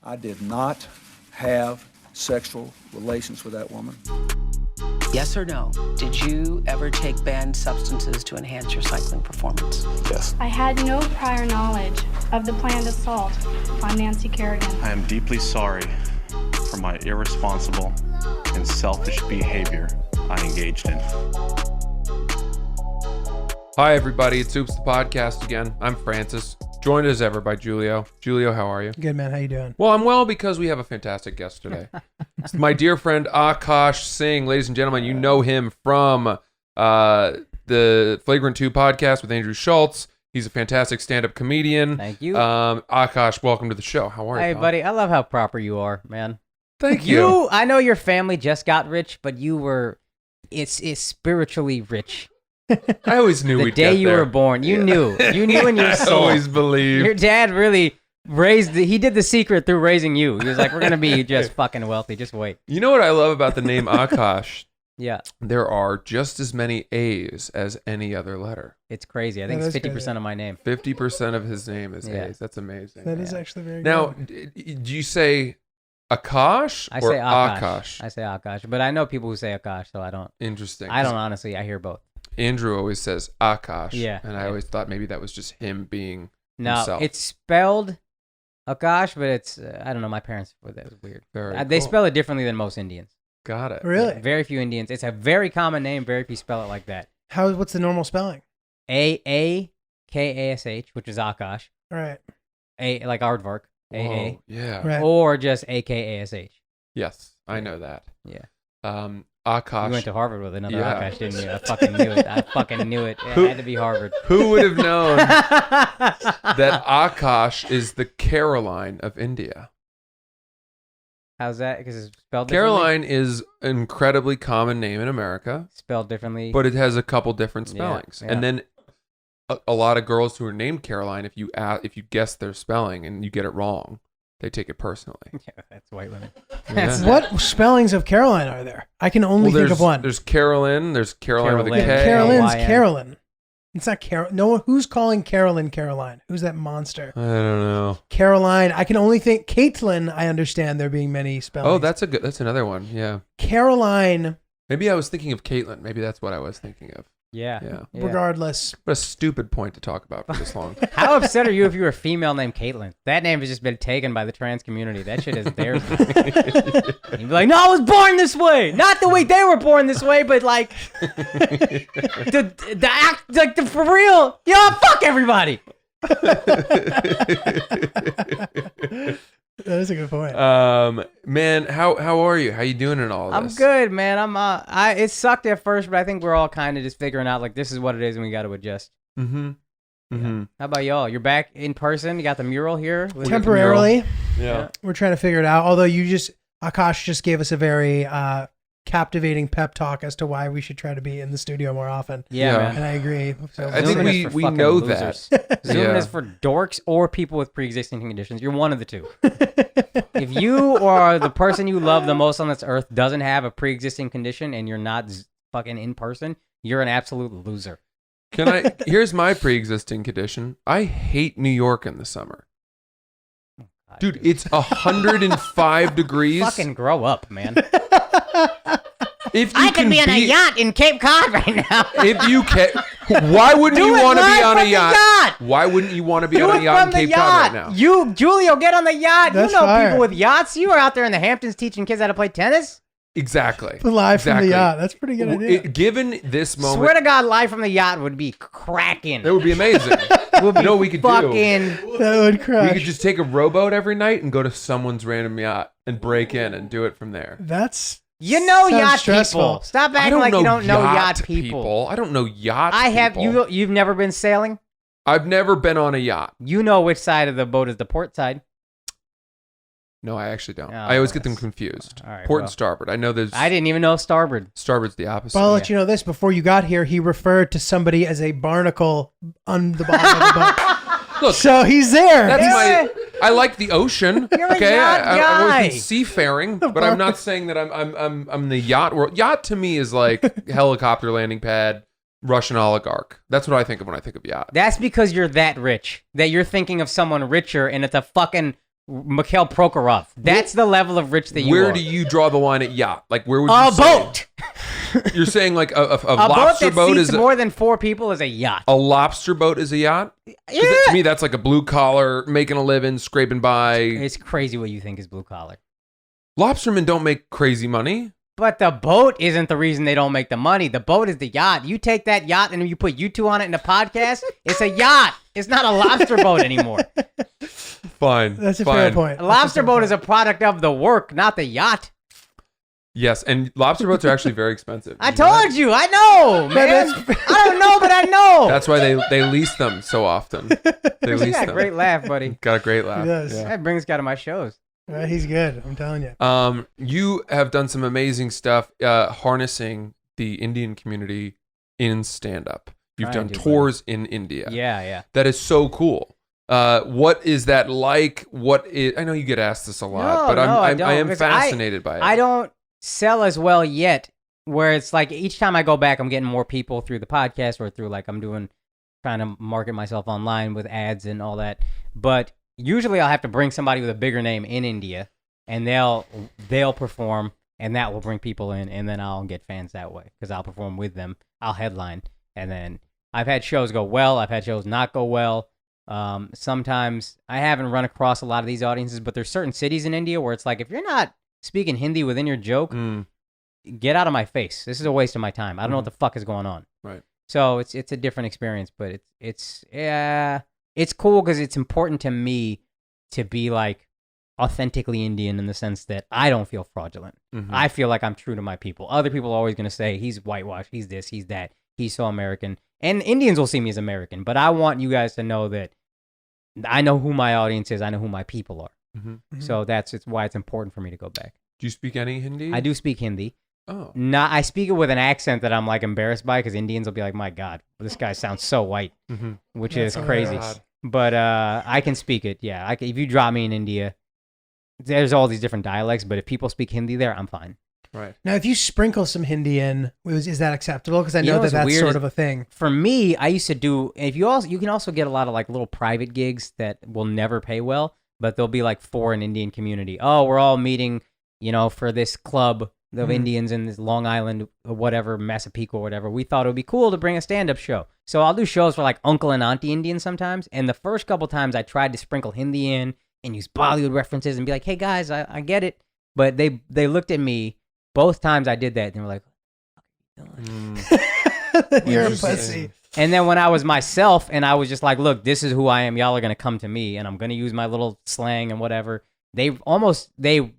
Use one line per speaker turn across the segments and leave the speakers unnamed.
I did not have sexual relations with that woman.
Yes or no? Did you ever take banned substances to enhance your cycling performance?
Yes.
I had no prior knowledge of the planned assault on Nancy Kerrigan.
I am deeply sorry for my irresponsible and selfish behavior I engaged in.
Hi, everybody. It's Oops the Podcast again. I'm Francis, joined as ever by Giulio. Giulio, how are you?
Good, man. How you doing?
Well, I'm well because we have a fantastic guest today. It's my dear friend Akaash Singh. Ladies and gentlemen, you know him from the Flagrant 2 podcast with Andrew Schultz. He's a fantastic stand-up comedian.
Thank you.
Akaash, welcome to the show. How are you?
Hey, buddy. I love how proper you are, man.
Thank you.
I know your family just got rich, but you were, it's spiritually rich.
I always knew we'd get there.
The day you were born, you knew in your soul.
I always believed.
Your dad really he did the secret through raising you. He was like, we're going to be just fucking wealthy. Just wait.
You know what I love about the name Akaash?
Yeah.
There are just as many A's as any other letter.
It's crazy. I think it's 50% of my name.
50% of his name is
Yeah.
A's. That's amazing.
That is actually very
Now,
good.
do you say Akaash
I
or
say Akaash.
Akaash?
I say Akaash, but I know people who say Akaash, so I don't.
Interesting.
I don't honestly. I hear both.
Andrew always says Akaash.
Yeah.
And I always thought maybe that was just him being
No,
himself.
it's spelled Akaash, but it's I don't know. My parents that was weird.
Very
They
cool.
spell it differently than most Indians.
Got it.
Really?
Very few Indians. It's a very common name. Very few spell it like that.
What's the normal spelling?
Akaash, which is Akaash.
All right.
A like aardvark.
Whoa, yeah.
Right.
Or just Akash.
Yes, I know that.
Yeah.
Akaash.
You went to Harvard with another
Yeah.
Akaash, didn't you? I fucking knew it. It had to be Harvard.
Who would have known that Akaash is the Caroline of India?
How's that? Because it's spelled differently?
Caroline is an incredibly common name in America,
Spelled differently.
but it has a couple different
Yeah,
spellings.
yeah.
And then a lot of girls who are named Caroline, if you guess their spelling and you get it wrong, they take it personally.
Yeah, that's white women.
Yeah.
What spellings of Caroline are there? I can only think of one.
There's Carolyn. There's Caroline with a
Carolyn.
K.
Carolyn's
K-A-Y-N.
Carolyn. It's not Carol. No one. Who's calling Carolyn Caroline? Who's that monster?
I don't know.
Caroline. I can only think Caitlin. I understand there being many spellings.
Oh, that's another one. Yeah.
Caroline.
Maybe I was thinking of Caitlin. Maybe that's what I was thinking of.
Yeah.
Yeah.
Regardless.
What a stupid point to talk about for this long.
How upset are you if you were a female named Caitlyn? That name has just been taken by the trans community. That shit is theirs. You'd be like, no, I was born this way. Not the way they were born this way, but like, the act, like, for real. Yeah, fuck everybody.
That is a good point.
Man, how are you? How you doing in all of this?
I'm good, man. It sucked at first, but I think we're all kind of just figuring out, like, this is what it is and we got to adjust.
Mm-hmm. Mm-hmm.
How about y'all? You're back in person. You got the mural here.
Temporarily,
Yeah.
we're trying to figure it out. Although Akaash just gave us a very captivating pep talk as to why we should try to be in the studio more often.
Yeah,
Yeah.
man.
And I agree. So
I think
Zooming is for
we
fucking
know
losers.
that.
Zooming
Yeah.
is for dorks or people with pre-existing conditions. You're one of the two. If you or the person you love the most on this earth doesn't have a pre-existing condition and you're not fucking in person, you're an absolute loser.
Here's my pre-existing condition. I hate New York in the summer. Dude, it's 105 degrees.
Fucking grow up, man.
If you
I could be on a yacht in Cape Cod right now.
If you can, why wouldn't you want to be on a yacht?
yacht?
Why wouldn't you want to be
Do
on a
it
yacht
from
in
the
Cape Cod
yacht.
right now?
You, Giulio, get on the yacht.
That's
you know
fire.
people with yachts. You were out there in the Hamptons teaching kids how to play tennis.
Exactly.
Live from the
Exactly.
yacht. That's a pretty good idea.
Given this moment,
Swear to God, live from the yacht would be cracking.
it would be amazing.
Would be
You know what we could do?
fucking.
That would
We
crash.
could just take a rowboat every night and go to someone's random yacht and break in and do it from there.
That's
You know
sounds
yacht
stressful.
people. Stop
I
acting
don't
like
know
you don't know yacht people.
I don't know yacht
I have.
people.
You've never been sailing.
I've never been on a yacht.
You know which side of the boat is the port side.
No, I actually don't.
Oh,
I always get them
that's-
confused.
all right,
Port
well.
and starboard. I know there's
I didn't even know starboard.
starboard's the opposite.
But I'll let you know this. Before you got here, he referred to somebody as a barnacle on the bottom of the boat.
Look,
So he's there.
that's
Yeah.
I like the ocean.
You're a
okay,
yacht
I've always
guy.
been seafaring, but I'm not saying that I'm the yacht world. Yacht to me is like helicopter landing pad, Russian oligarch. That's what I think of when I think of yacht.
That's because you're that rich that you're thinking of someone richer, and it's a fucking Mikhail Prokhorov. That's the level of rich that you are.
Where do you draw the line at yacht? Like, where would you
A
say?
boat.
You're saying like a
A boat
lobster
that
boat
seats
is
more than 4 people is a yacht.
a lobster boat is a yacht? 'Cause
Yeah.
to me, that's like a blue collar, making a living, scraping by.
It's crazy what you think is blue collar.
Lobstermen don't make crazy money.
But the boat isn't the reason they don't make the money. The boat is the yacht. You take that yacht and you put you two on it in a podcast, it's a yacht. It's not a lobster boat anymore.
Fine.
That's a
fine.
fair point.
A lobster boat is a product of the work, not the yacht.
Yes, and lobster boats are actually very expensive.
I told you. I know, man. I don't know, but I know.
That's why they lease them so often. They
You
lease
got a
them.
great laugh, buddy.
Got a great laugh.
He does.
Yeah.
That brings guy to my shows.
He's good. I'm telling you.
You have done some amazing stuff harnessing the Indian community in stand-up. You've
Trying
done
to,
tours in India.
Yeah.
That is so cool. What is that like? I know you get asked this a lot,
No,
but
no, I
I
don't,
am
because
fascinated by it.
I don't sell as well yet, where it's like each time I go back, I'm getting more people through the podcast or through like trying to market myself online with ads and all that. But usually I'll have to bring somebody with a bigger name in India, and they'll perform, and that will bring people in, and then I'll get fans that way because I'll perform with them. I'll headline, and then I've had shows go well. I've had shows not go well. Sometimes I haven't run across a lot of these audiences, but there's certain cities in India where it's like, if you're not speaking Hindi within your joke, get out of my face. This is a waste of my time. I don't know what the fuck is going on.
Right.
So it's a different experience, but it's cool because it's important to me to be like authentically Indian in the sense that I don't feel fraudulent.
Mhm.
I feel like I'm true to my people. Other people are always going to say he's whitewashed, he's this, he's that, he's so American. And Indians will see me as American, but I want you guys to know that I know who my audience is. I know who my people are.
Mhm.
So it's why it's important for me to go back.
Do you speak any Hindi?
I do speak Hindi.
Oh.
I speak it with an accent that I'm like embarrassed by because Indians will be like, my God, this guy sounds so white, which is
That's
crazy.
hilarious.
But if you drop me in India, there's all these different dialects, but if people speak Hindi there, I'm fine.
Right.
Now, if you sprinkle some Hindi in, is that acceptable? Because I
You
know
know
that
what's
that's
weird
sort
is-
of a thing.
For me, I used to do, if you can also get a lot of like little private gigs that will never pay well, but they'll be like for an Indian community. Oh, we're all meeting, for this club of Indians in this Long Island, or whatever, Massapequa, or whatever. We thought it would be cool to bring a stand-up show. So I'll do shows for like uncle and auntie Indians sometimes. And the first couple times I tried to sprinkle Hindi in and use Bollywood references and be like, hey guys, I get it. But they looked at me both times I did that and they were like,
You're a
Interesting.
pussy.
and then when I was myself and I was just like, look, this is who I am. Y'all are going to come to me and I'm going to use my little slang and whatever. They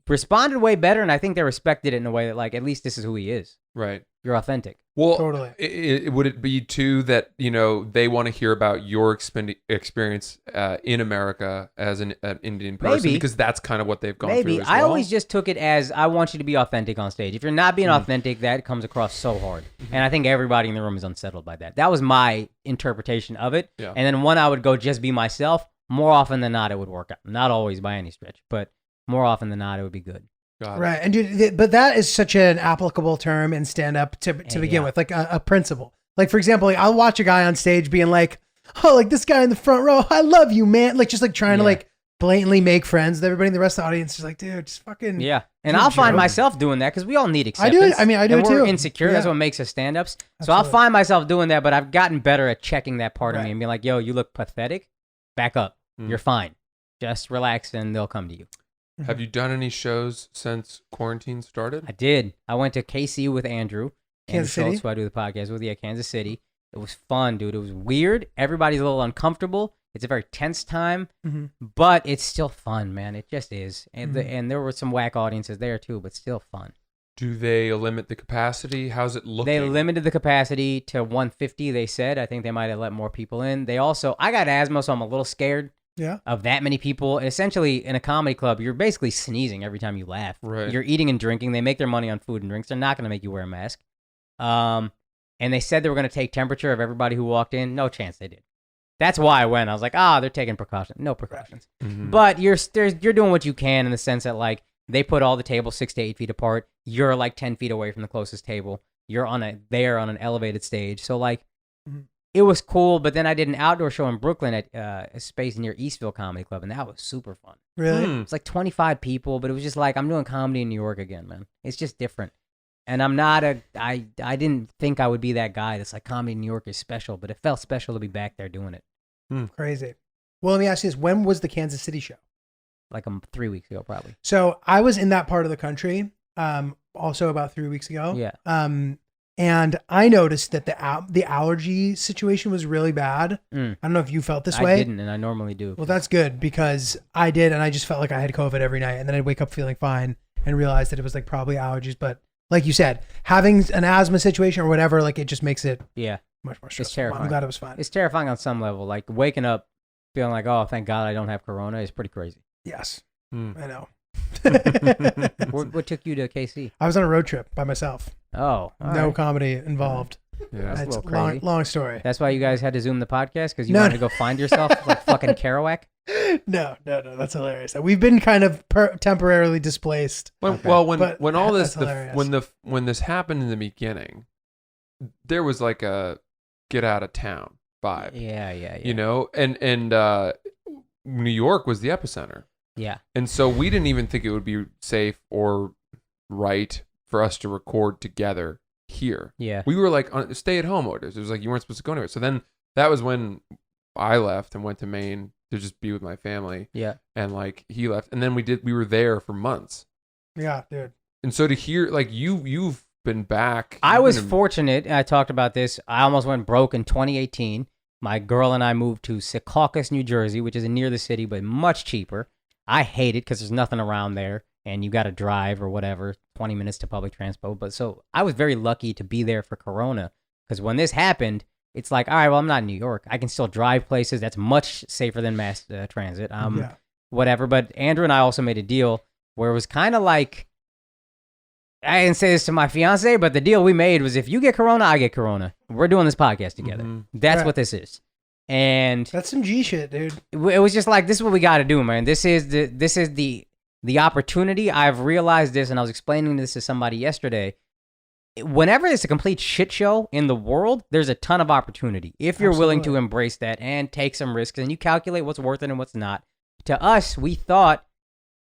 responded way better. And I think they respected it in a way that like, at least this is who he is.
Right.
You're authentic.
Well,
Totally.
would it be too that they want to hear about your experience in America as an Indian person?
Maybe.
Because that's kind of what they've gone
Maybe.
through as
I
well.
always just took it as I want you to be authentic on stage. If you're not being authentic, that comes across so hard. And I think everybody in the room is unsettled by that. That was my interpretation of it.
Yeah.
And then when I would go just be myself, more often than not, it would work out. Not always by any stretch, but more often than not, it would be good.
Got it.
Right. And dude, but that is such an applicable term in stand up to begin
yeah.
with, like a principle. Like, for example, like, I'll watch a guy on stage being like, oh, like this guy in the front row, I love you, man. Like, just like trying to
Yeah.
like blatantly make friends with everybody in the rest of the audience is like, dude, just fucking.
Yeah. And
Good
I'll find
joke.
myself doing that because we all need
I
acceptance.
do it. I mean, I do
and
it
we're
too.
insecure. That's
Yeah.
what makes us stand-ups. So I'll
Absolutely.
find myself doing that, but I've gotten better at checking that part of me
Right.
and being like, yo, you look pathetic. Back up.
Mm.
You're fine. Just relax and they'll come to you.
Have you done any shows since quarantine started?
I did. I went to KC with Andrew.
Kansas
Andrew
City?
Schultz, who I do the podcast with. Yeah, Kansas City. It was fun, dude. It was weird. Everybody's a little uncomfortable. It's a very tense time,
Mhm.
but it's still fun, man. It just is. And,
Mhm.
and there were some whack audiences there too, but still fun.
Do they limit the capacity? How's it looking?
They limited the capacity to 150, they said. I think they might have let more people in. They also, I got asthma, so I'm a little scared
Yeah.
of that many people. And essentially, in a comedy club, you're basically sneezing every time you laugh.
Right.
You're eating and drinking. They make their money on food and drinks. They're not going to make you wear a mask. And they said they were going to take temperature of everybody who walked in. No chance they did. That's why I went. I was like, they're taking precautions. No precautions.
Mhm.
But you're doing what you can in the sense that, like, they put all the tables 6 to 8 feet apart. You're like 10 feet away from the closest table. You're on an elevated stage. So, like,
Mhm.
it was cool. But then I did an outdoor show in Brooklyn at a space near Eastville Comedy Club, and that was super fun.
Really?
It's like 25 people, but it was just like I'm doing comedy in New York again, man. It's just different. And I'm not I didn't think I would be that guy that's like comedy in New York is special, but it felt special to be back there doing it.
Crazy. Well, let me ask you this. When was the Kansas City show?
Like 3 weeks ago, probably.
So I was in that part of the country also about 3 weeks ago.
Yeah.
And I noticed that the allergy situation was really bad. I don't know if you felt this way.
I didn't, and I normally do.
Well, that's good because I did, and I just felt like I had COVID every night, and then I'd wake up feeling fine and realize that it was like probably allergies. But like you said, having an asthma situation or whatever, like it just makes it much more stressful.
It's terrifying.
I'm glad it was fine.
It's terrifying on some level. Like waking up feeling like, oh, thank God I don't have corona is pretty crazy.
Yes, I know.
What took you to KC?
I was on a road trip by myself.
Oh,
no comedy involved.
Yeah.
That's a
It's
little crazy.
long story.
That's why you guys had to Zoom the podcast because you
No,
wanted to go find yourself like fucking Kerouac.
No, that's hilarious. We've been kind of temporarily displaced.
When all this when this happened in the beginning, there was like a get out of town vibe.
Yeah.
You know, and New York was the epicenter.
Yeah.
And so we didn't even think it would be safe or right for us to record together here.
Yeah.
We were like on stay-at-home orders. It was like you weren't supposed to go anywhere. So then that was when I left and went to Maine to just be with my family.
Yeah.
And like he left, and then we were there for months.
Yeah, dude.
And so to hear like you've been back.
I was fortunate. I talked about this. I almost went broke in 2018. My girl and I moved to Secaucus, New Jersey, which is near the city, but much cheaper. I hate it because there's nothing around there and you got to drive or whatever, 20 minutes to public transport. But so I was very lucky to be there for Corona because when this happened, it's like, all right, well, I'm not in New York. I can still drive places. That's much safer than mass transit. Whatever. But Andrew and I also made a deal where it was kind of like, I didn't say this to my fiance, but the deal we made was if you get Corona, I get Corona. We're doing this podcast together. That's what this is. And
that's some G shit, dude.
It was just like, this is what we got to do, man. This is the opportunity. I've realized this, and I was explaining this to somebody yesterday. Whenever it's a complete shit show in the world, there's a ton of opportunity. If you're willing to embrace that and take some risks, and you calculate what's worth it and what's not. To us, we thought,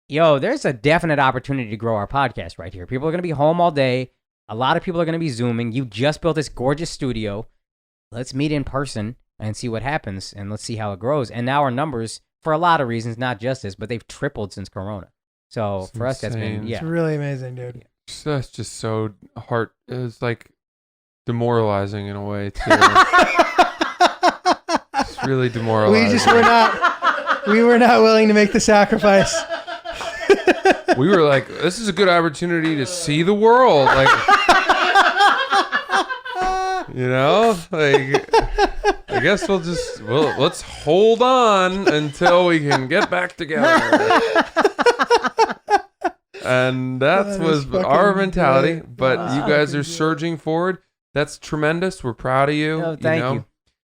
there's a definite opportunity to grow our podcast right here. People are going to be home all day. A lot of people are going to be Zooming. You just built this gorgeous studio. Let's meet in person and see what happens, and let's see how it grows. And now our numbers, for a lot of reasons, not just this, but they've tripled since Corona. So
It's
for us, that's been,
insane.
It's really amazing, dude.
That's just so it's like demoralizing in a way too. It's really demoralizing.
We were not willing to make the sacrifice.
We were like, this is a good opportunity to see the world. Like, like, I guess let's hold on until we can get back together. And that was our mentality.
great.
But you guys are surging forward. That's tremendous. We're proud of you.
Oh, thank you.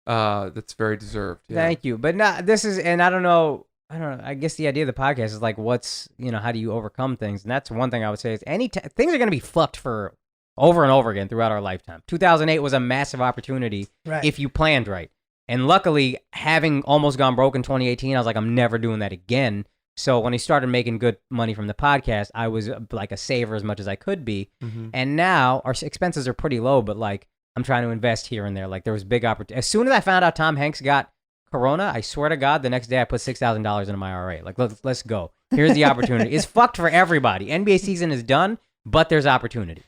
That's very deserved. Yeah.
Thank you. But and I don't know. I guess the idea of the podcast is like, how do you overcome things? And that's one thing I would say is things are going to be fucked for over and over again throughout our lifetime. 2008 was a massive opportunity if you planned right. And luckily, having almost gone broke in 2018, I was like, I'm never doing that again. So when I started making good money from the podcast, I was like a saver as much as I could be.
Mm-hmm.
And now our expenses are pretty low, but like I'm trying to invest here and there. Like there was big opportunity. As soon as I found out Tom Hanks got Corona, I swear to God, the next day I put $6,000 into my IRA. Like, let's go. Here's the opportunity. It's fucked for everybody. NBA season is done, but there's opportunity.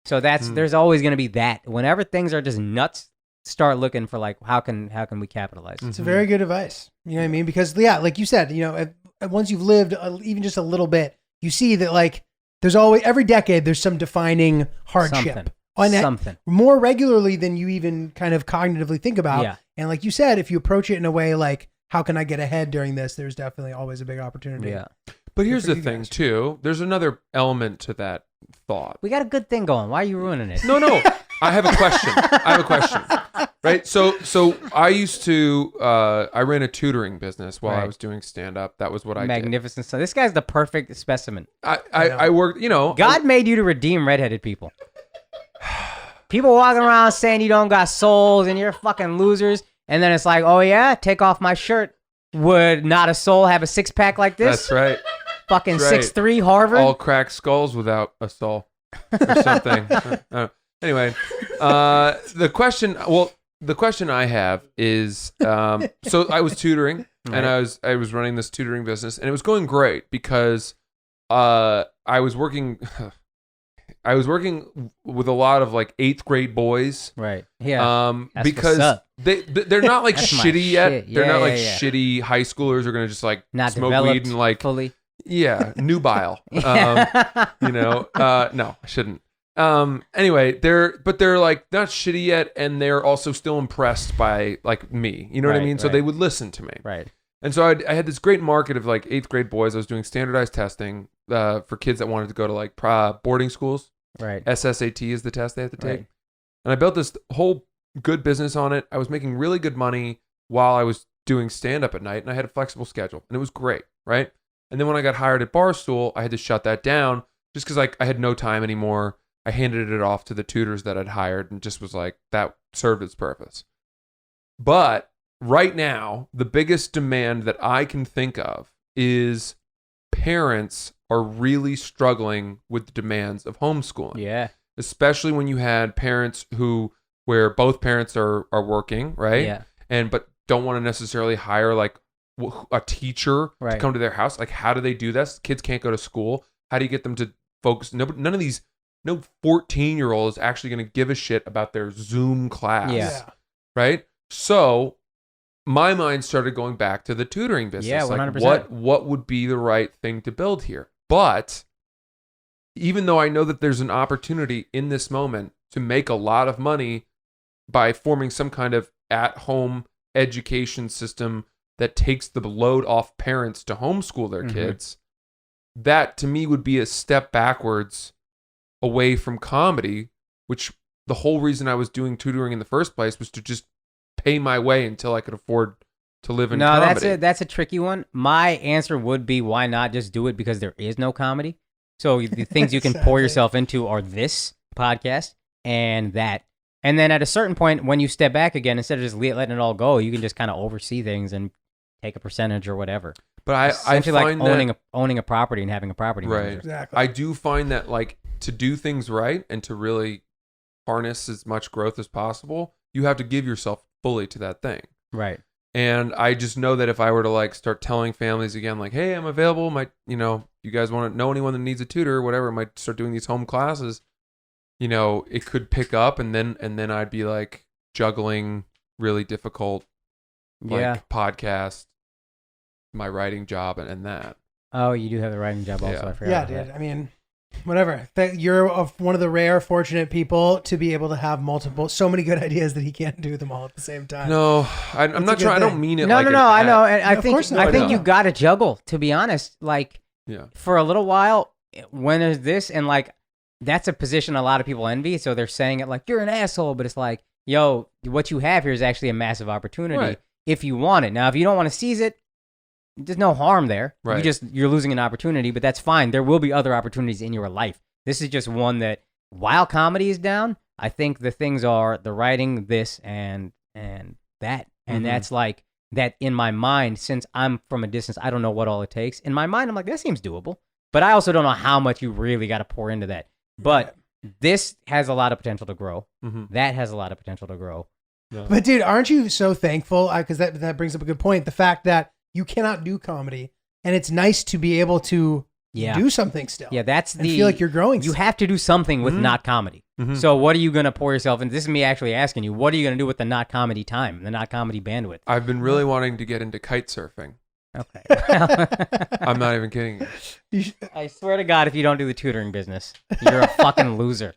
So there's always going to be that. Whenever things are just nuts, start looking for like, how can we capitalize?
It's a very good advice. You know what I mean? Because like you said, once you've lived even just a little bit, you see that like there's always every decade there's some defining hardship.
Something.
More regularly than you even kind of cognitively think about.
Yeah.
And like you said, if you approach it in a way like, how can I get ahead during this? There's definitely always a big opportunity.
Yeah.
But here's the thing, too. There's another element to that thought.
We got a good thing going. Why are you ruining it?
No. I have a question. Right? So I used to, I ran a tutoring business while I was doing stand-up. That was what I did.
Magnificent. So this guy's the perfect specimen.
I worked,
God made you to redeem redheaded people. People walking around saying you don't got souls and you're fucking losers. And then it's like, oh yeah, take off my shirt. Would not a soul have a six-pack like this?
That's right.
Fucking
That's right.
6'3" Harvard.
All cracked skulls without a soul or something. Anyway, the question I have is, so I was tutoring and I was running this tutoring business, and it was going great because I was working with a lot of like 8th grade boys.
Right. Yeah. That's
Because
what's up.
they're not like
That's my
shitty yet.
shit.
They're
Yeah,
not like
yeah.
shitty high schoolers who are gonna just like
Not
smoke
developed
weed and like
fully.
yeah, nubile. No, I shouldn't. Anyway, they're like not shitty yet, and they're also still impressed by like me. You know what I
Right,
mean? So
right.
they would listen to me.
Right.
And so I had this great market of like 8th grade boys. I was doing standardized testing for kids that wanted to go to like boarding schools.
Right.
SSAT is the test they have to take.
Right.
And I built this whole good business on it. I was making really good money while I was doing stand-up at night, and I had a flexible schedule, and it was great, right? And then when I got hired at Barstool, I had to shut that down just because I had no time anymore. I handed it off to the tutors that I'd hired and just was like, that served its purpose. But right now, the biggest demand that I can think of is parents are really struggling with the demands of homeschooling.
Yeah.
Especially when you had parents where both parents are working, right?
Yeah.
But don't want to necessarily hire like a teacher to
Right.
come to their house. Like, how do they do this? Kids can't go to school. How do you get them to focus? No 14-year-old is actually going to give a shit about their Zoom class.
Yeah.
Right? So my mind started going back to the tutoring business.
Yeah,
like
100%.
what would be the right thing to build here? But even though I know that there's an opportunity in this moment to make a lot of money by forming some kind of at-home education system that takes the load off parents to homeschool their kids, that to me would be a step backwards away from comedy, which the whole reason I was doing tutoring in the first place was to just pay my way until I could afford to live in comedy.
That's a tricky one. My answer would be, why not just do it because there is no comedy? So the things you can pour yourself into are this podcast and that. And then at a certain point, when you step back again, instead of just letting it all go, you can just kind of oversee things and take a percentage or whatever.
But I
Essentially
find
like owning a property and having a property
right.
manager.
Exactly.
I do find that like to do things right and to really harness as much growth as possible, you have to give yourself fully to that thing.
Right.
And I just know that if I were to like start telling families again, like, hey, I'm available, you guys want to know anyone that needs a tutor or whatever, might start doing these home classes, it could pick up, and then I'd be like juggling really difficult podcast, my writing job and that.
Oh, you do have the writing job also.
Yeah.
I forgot.
Yeah,
about
dude.
that.
I mean, whatever. You're one of the rare, fortunate people to be able to have so many good ideas that he can't do them all at the same time.
No, I'm not
a good
trying. I don't
thing.
mean it.
No,
like
no, I know. And I
Of
think
course not.
I think
I
you
know.
got to juggle. To be honest, like
Yeah.
for a little while, when there's this and like that's a position a lot of people envy. So they're saying it like you're an asshole, but it's like, yo, what you have here is actually a massive opportunity
Right.
if you want it. Now, if you don't want to seize it, there's no harm there.
Right.
You're losing an opportunity, but that's fine. There will be other opportunities in your life. This is just one that, while comedy is down, I think the things are the writing, this and that, and that's like that in my mind. Since I'm from a distance, I don't know what all it takes. In my mind, I'm like, that seems doable, but I also don't know how much you really got to pour into that. But this has a lot of potential to grow. That has a lot of potential to grow.
Yeah.
But dude, aren't you so thankful? Because that brings up a good point. The fact that you cannot do comedy, and it's nice to be able to do something still.
Yeah, that's
and feel like you're growing.
You have to do something with not comedy. So what are you going to pour yourself in? This is me actually asking you, what are you going to do with the not comedy time, the not comedy bandwidth?
I've been really wanting to get into kite surfing.
Okay.
I'm not even kidding you.
I swear to God, if you don't do the tutoring business, you're a fucking loser.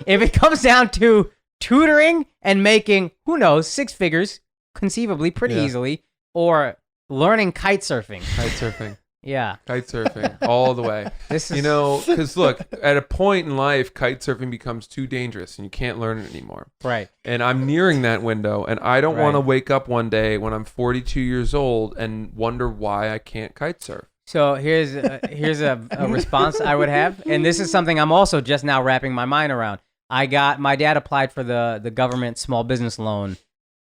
If it comes down to tutoring and making, who knows, 6 figures, conceivably pretty easily, or learning kite surfing.
Kite surfing.
Yeah.
Kite surfing all the way.
This is,
Because look, at a point in life, kite surfing becomes too dangerous and you can't learn it anymore.
right.
And I'm nearing that window, and I don't want to wake up one day when I'm 42 years old and wonder why I can't kite surf.
So here's a response I would have, and this is something I'm also just now wrapping my mind around. My dad applied for the government small business loan,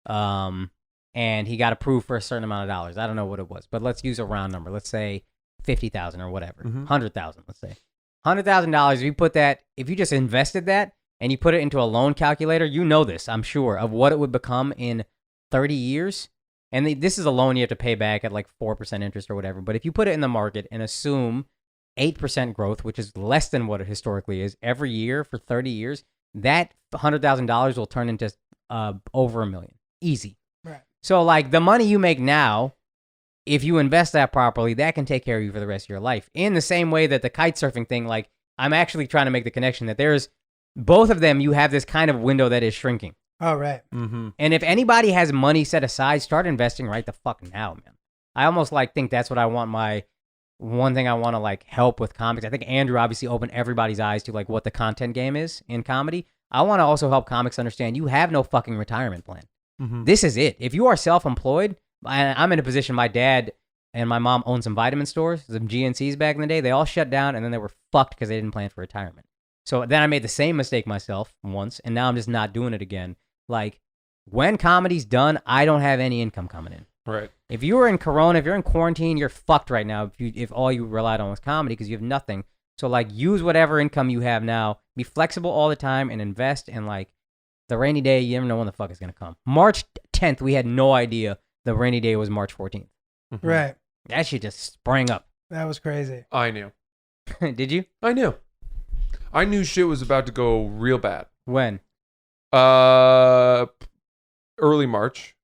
and he got approved for a certain amount of dollars. I don't know what it was, but let's use a round number. Let's say 50,000 or whatever, 100,000. Let's say $100,000. If you just invested that and you put it into a loan calculator, you know this, I'm sure, of what it would become in 30 years. And this is a loan you have to pay back at like 4% interest or whatever. But if you put it in the market and assume 8% growth, which is less than what it historically is, every year for 30 years, that $100,000 will turn into over $1 million. Easy.
Right.
So like the money you make now, if you invest that properly, that can take care of you for the rest of your life. In the same way that the kite surfing thing, like I'm actually trying to make the connection that there's both of them, you have this kind of window that is shrinking.
Oh, right.
Mm-hmm.
And if anybody has money set aside, start investing right the fuck now, man. I almost like think that's what I want. One thing I want to like help with comics. I think Andrew obviously opened everybody's eyes to like what the content game is in comedy. I want to also help comics understand you have no fucking retirement plan.
Mm-hmm.
This is it. If you are self-employed, I'm in a position, my dad and my mom owned some vitamin stores, some GNCs back in the day. They all shut down and then they were fucked because they didn't plan for retirement. So then I made the same mistake myself once and now I'm just not doing it again. Like, when comedy's done, I don't have any income coming in.
Right.
If you were in Corona, if you're in quarantine, you're fucked right now if all you relied on was comedy because you have nothing. So, like, use whatever income you have now. Be flexible all the time and invest. And, like, the rainy day, you never know when the fuck is going to come. March 10th, we had no idea the rainy day was March 14th.
Mm-hmm.
Right.
That shit just sprang up.
That was crazy.
I knew.
Did you?
I knew shit was about to go real bad.
When?
Early March.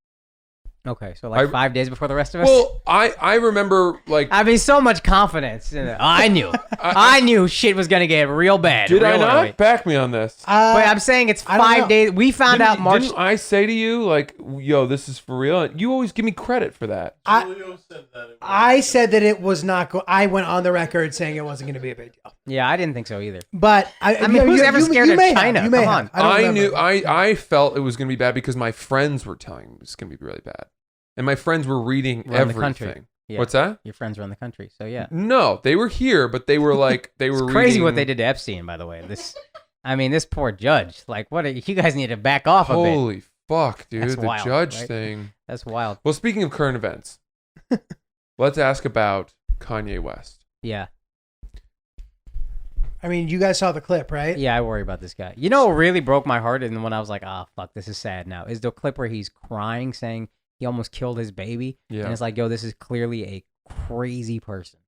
Okay, so like 5 days before the rest of us?
Well, I remember like
I mean, so much confidence. I knew. I knew shit was going to get real bad.
Did
real
I not?
early.
Back me on this.
But I'm saying it's
I don't
5
know.
days. We found out March.
Didn't I say to you like, yo, this is for real? You always give me credit for that.
Giulio said that.
I said that it was not. I went on the record saying it wasn't going to be a big deal.
Yeah, I didn't think so either.
But
I mean, who's ever scared of
may
China?
Have. You may
Come
have.
on.
don't
I
remember.
knew. I felt it was going to be bad because my friends were telling me it was going to be really bad, and my friends were reading
Around the
everything.
country. Yeah.
What's that?
Your friends around the country, so yeah.
No, they were here, but they were like they were
It's crazy
reading,
what they did to Epstein, by the way. This poor judge. Like, you guys need to back off a bit.
Holy fuck, dude!
That's
the
wild,
judge
right?
thing.
That's wild.
Well, speaking of current events, let's ask about Kanye West.
Yeah.
I mean, you guys saw the clip, right?
Yeah, I worry about this guy. You know what really broke my heart, and when I was like, oh, fuck, this is sad now, is the clip where he's crying, saying he almost killed his baby.
Yeah.
And it's like, yo, this is clearly a crazy person.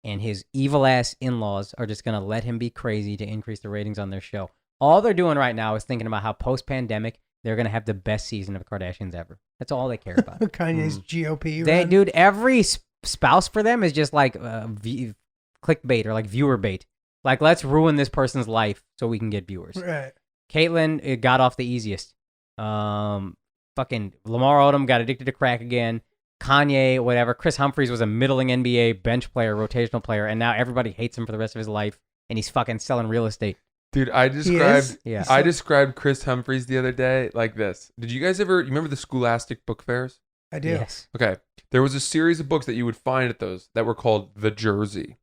And his evil-ass in-laws are just going to let him be crazy to increase the ratings on their show. All they're doing right now is thinking about how post-pandemic, they're going to have the best season of the Kardashians ever. That's all they care about.
Kanye's GOP. Run.
Dude, every spouse for them is just like clickbait or like viewer bait. Like, let's ruin this person's life so we can get viewers.
Right.
Caitlyn, it got off the easiest. Fucking Lamar Odom got addicted to crack again. Kanye, whatever. Chris Humphries was a middling NBA bench player, rotational player, and now everybody hates him for the rest of his life, and he's fucking selling real estate.
Dude, I described
Yeah.
I described Chris Humphries the other day like this. Did you guys ever you remember the Scholastic book fairs?
I do.
Yes.
Okay. There was a series of books that you would find at those that were called The Jersey.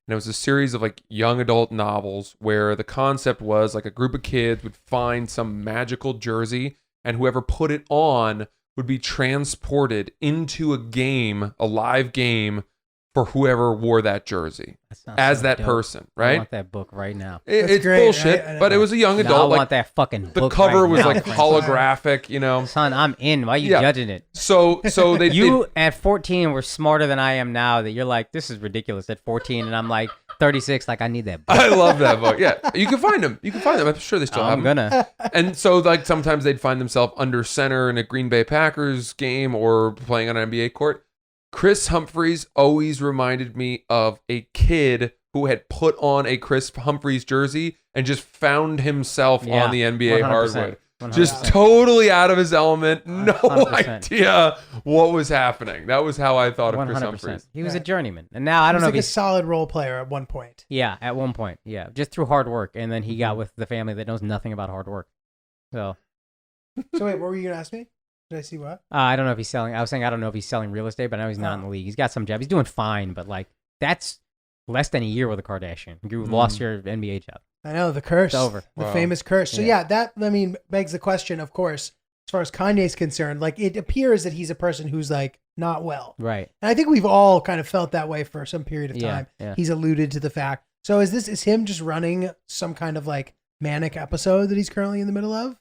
And it was a series of like young adult novels where the concept was like a group of kids would find some magical jersey and whoever put it on would be transported into a game, a live game for whoever wore that jersey
That sounds
as
so
that
dope.
person,
I
right?
want that book right now.
That's
It's
great.
bullshit,
I
but it was a young
No,
adult.
I
Like
want that fucking
the
book
cover
right
was
now,
like
Frank.
holographic, you know.
Son, I'm in. Why are you
Yeah.
judging it?
So they
You at 14 were smarter than I am now. That you're like, this is ridiculous at 14, and I'm like 36. Like, I need that book.
I love that book. Yeah, you can find them. I'm sure they still have
I'm
them.
gonna.
And so like sometimes they'd find themselves under center in a Green Bay Packers game or playing on an NBA court. Chris Humphries always reminded me of a kid who had put on a Chris Humphries jersey and just found himself
Yeah,
on the NBA
100%,
hardwood.
100%.
Just totally out of his element. No
100%.
idea what was happening. That was how I thought of Chris
100%.
Humphries.
He was a
Right.
journeyman, and now I
He
don't
was
know
like
if
a
he's
solid role player at one point.
yeah. At one point, yeah, just through hard work, and then he got with the family that knows nothing about hard work. So
So wait, what were you gonna ask me? Did I see what?
I don't know if he's selling. I was saying I don't know if he's selling real estate, but I know he's not in the league. He's got some job. He's doing fine, but like That's less than a year with a Kardashian. You lost your NBA job.
I know, the curse.
It's over.
The
Wow.
famous curse. So
Yeah.
that, I mean, begs the question, of course, as far as Kanye's concerned, like it appears that he's a person who's like not well.
Right.
And I think we've all kind of felt that way for some period of
Yeah,
time.
yeah.
He's alluded to the fact. So is him just running some kind of like manic episode that he's currently in the middle of?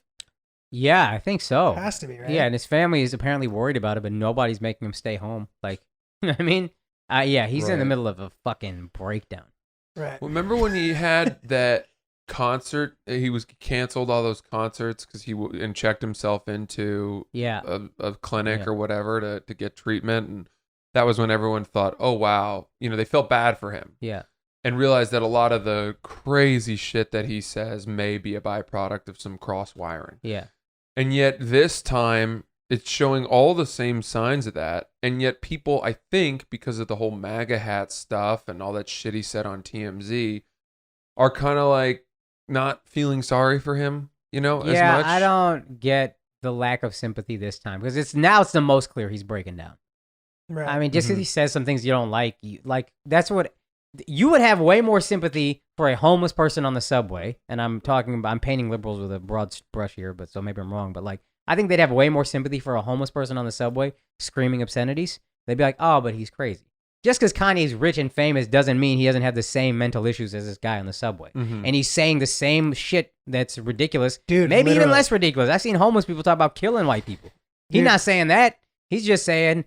Yeah, I think so.
Has to be, right?
Yeah, and his family is apparently worried about it, but nobody's making him stay home. Like, you know what I mean? Yeah, he's in the
Right.
middle of a fucking breakdown.
Right.
Remember when he had that concert? He was canceled all those concerts because and checked himself into
Yeah.
a clinic
Yeah.
or whatever to get treatment, and that was when everyone thought, oh wow, they felt bad for him
Yeah.
and realized that a lot of the crazy shit that he says may be a byproduct of some cross wiring.
Yeah.
And yet this time it's showing all the same signs of that. And yet people, I think, because of the whole MAGA hat stuff and all that shit he said on TMZ, are kind of like not feeling sorry for him, as
Yeah,
much.
I don't get the lack of sympathy this time because it's the most clear he's breaking down.
Right.
I mean, just because he says some things you don't like, that's what you would have way more sympathy for a homeless person on the subway. And I'm painting liberals with a broad brush here, but so maybe I'm wrong. But like, I think they'd have way more sympathy for a homeless person on the subway screaming obscenities. They'd be like, oh, but he's crazy. Just because Kanye's rich and famous doesn't mean he doesn't have the same mental issues as this guy on the subway.
Mhm.
And he's saying the same shit that's ridiculous.
Dude,
maybe even
literally.
less ridiculous. I've seen homeless people talk about killing white people. He's
Dude.
not saying that. He's just saying,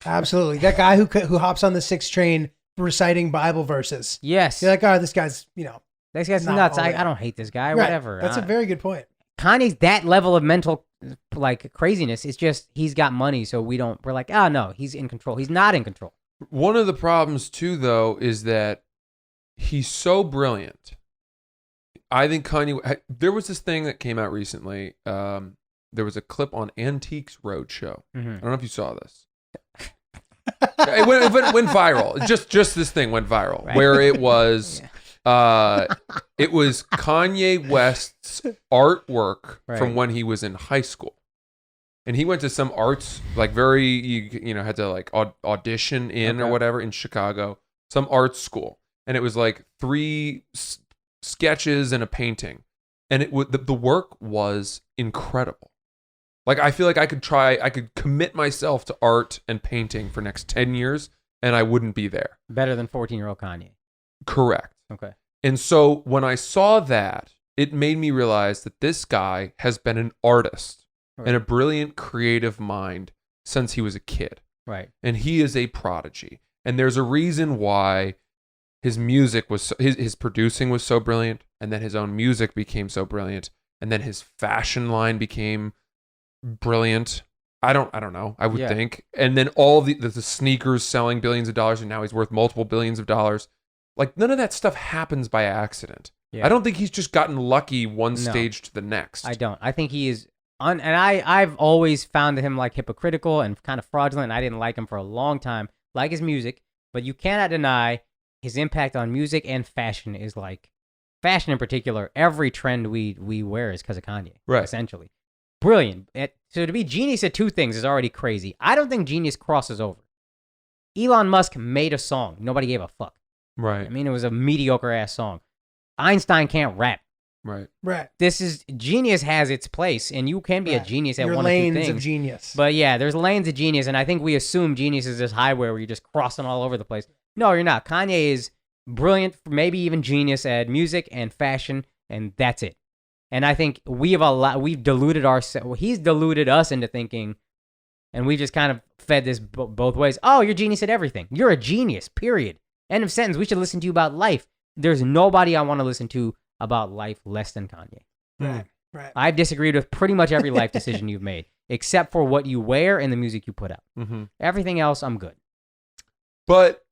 Absolutely. That guy who hops on the 6 train reciting Bible verses.
yes.
You're like, oh, this guy's,
This guy's
not
nuts.
all
I
that.
don't hate this guy.
Right.
Whatever.
That's a very good point.
Kanye's that level of mental craziness. It's just he's got money, so we're like, oh no, he's in control. He's not in control.
One of the problems too, though, is that he's so brilliant. I think Kanye. There was this thing that came out recently. There was a clip on Antiques Roadshow. I don't know if you saw this. it went viral. Just this thing went viral,
Right.
where it was. It was Kanye West's artwork
Right.
from when he was in high school. And he went to some arts, like had to like audition in or
Okay.
whatever in Chicago, some art school. And it was like 3 sketches and a painting. And the work was incredible. Like, I feel like I could commit myself to art and painting for next 10 years and I wouldn't be there.
Better than 14-year-old Kanye.
Correct.
Okay.
And so when I saw that, it made me realize that this guy has been an artist and a brilliant creative mind since he was a kid.
Right.
And he is a prodigy. And there's a reason why his music was his producing was so brilliant, and then his own music became so brilliant, and then his fashion line became brilliant. I don't know. I would
Yeah.
think. And then all the sneakers selling billions of dollars, and now he's worth multiple billions of dollars. Like, none of that stuff happens by accident.
Yeah.
I don't think he's just gotten lucky one
No.
stage to the next.
I don't. I think he is and I've always found him like hypocritical and kind of fraudulent. I didn't like him for a long time. Like his music, but you cannot deny his impact on music and fashion is like fashion in particular. Every trend we wear is because of Kanye,
Right.
essentially. Brilliant. So to be genius at 2 things is already crazy. I don't think genius crosses over. Elon Musk made a song. Nobody gave a fuck.
Right.
I mean, it was a mediocre ass song. Einstein can't rap.
Right.
Right.
Genius has its place, and you can be a
Right.
genius at
Your
one or two
lanes
things.
of genius.
But yeah, there's lanes of genius, and I think we assume genius is this highway where you're just crossing all over the place. No, you're not. Kanye is brilliant, maybe even genius at music and fashion, and that's it. And I think we've deluded ourselves. He's deluded us into thinking, and we just kind of fed this both ways. Oh, you're genius at everything. You're a genius, period. End of sentence. We should listen to you about life. There's nobody I want to listen to about life less than Kanye.
Right. Right.
I've disagreed with pretty much every life decision you've made, except for what you wear and the music you put out.
Mm-hmm.
Everything else, I'm good.
But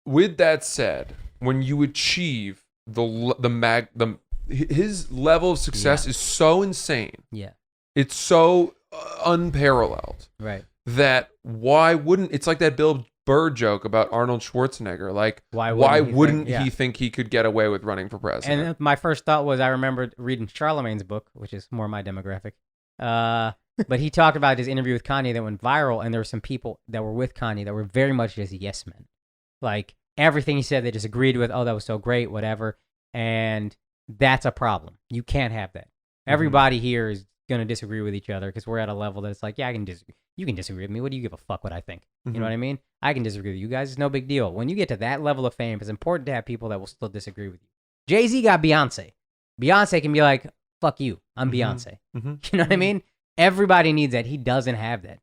with that said, when you achieve his level of success is so insane,
Yeah.
it's so unparalleled
Right.
that why wouldn't it's like that Bill Burr joke about Arnold Schwarzenegger? Like,
Why
wouldn't
wouldn't he think-
he
yeah.
think he could get away with running for president?
And my first thought was I remembered reading Charlemagne's book, which is more my demographic. But he talked about his interview with Kanye that went viral, and there were some people that were with Kanye that were very much just yes men. Like, everything he said they disagreed with. Oh, that was so great, whatever. And that's a problem. You can't have that. Everybody here is going to disagree with each other because we're at a level that it's like, yeah, I can disagree. You can disagree with me. What do you give a fuck what I think? You know what I mean? I can disagree with you guys. It's no big deal. When you get to that level of fame, it's important to have people that will still disagree with you. Jay-Z got Beyonce. Beyonce can be like, fuck you. I'm Beyonce. You know what I mean? Everybody needs that. He doesn't have that.